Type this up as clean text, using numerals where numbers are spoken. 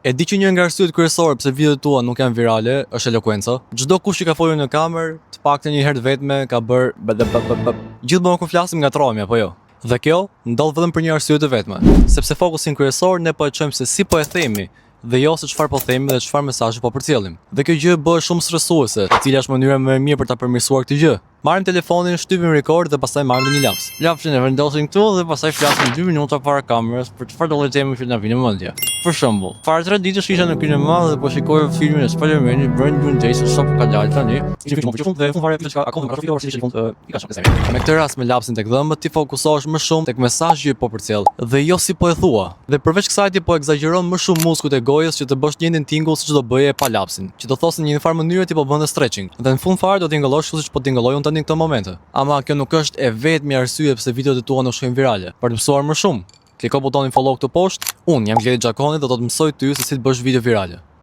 E di që një nga arsyet kryesore pse videot tua nuk janë virale është elokuenca. Çdo kush që ka folur në kamerë, të paktën një herë vetme ka bër gjithmonë kur flasim ngatrohemi apo jo. Dhe kjo ndodh vetëm për një arsye të vetme, sepse fokusin kryesor ne po e çojmë se si po e themi dhe jo se çfarë po themi dhe çfarë mesazhi po përcjellim. Dhe kjo gjë bëhet shumë stresuese, e cila është mënyra më e mirë për ta përmirësuar këtë gjë. Marrim telefonin, shtypim record dhe pastaj marrim një laps. Lapsin e vendosim këtu dhe pastaj flasim 2 minuta para kamerës për çfarë do të themi që na vjen në mendje. Për shembull, para 3 ditësh isha në kinema dhe po shikoj filmin e Spider-Man-it Brand New Day sa po ka dalë tani. Ishte film shumë dhe fare çka akoma ka fituar si ishte fund i ka shumë. Me këtë rast me lapsin tek dhëmbët ti fokusohesh më shumë tek mesazhi që po përcjell dhe jo si po e thua. Dhe përveç kësaj ti po egzageron më shumë muskujt e gojës që të bësh një njëjtin tingull siç do bëje pa lapsin. Që do thosë në një farë mënyrë ti po bën stretching. Dhe në fund fare do tingëllosh siç po tingëlloj unë tani në këtë moment. Ama kjo nuk është e vetmi arsye pse videot e tua nuk shkojnë virale. Për të mësuar më shumë, kliko butonin follow këtu poshtë. Unë jam Gjedi Xhakoni dhe do të mësoj ty se si të bësh video virale.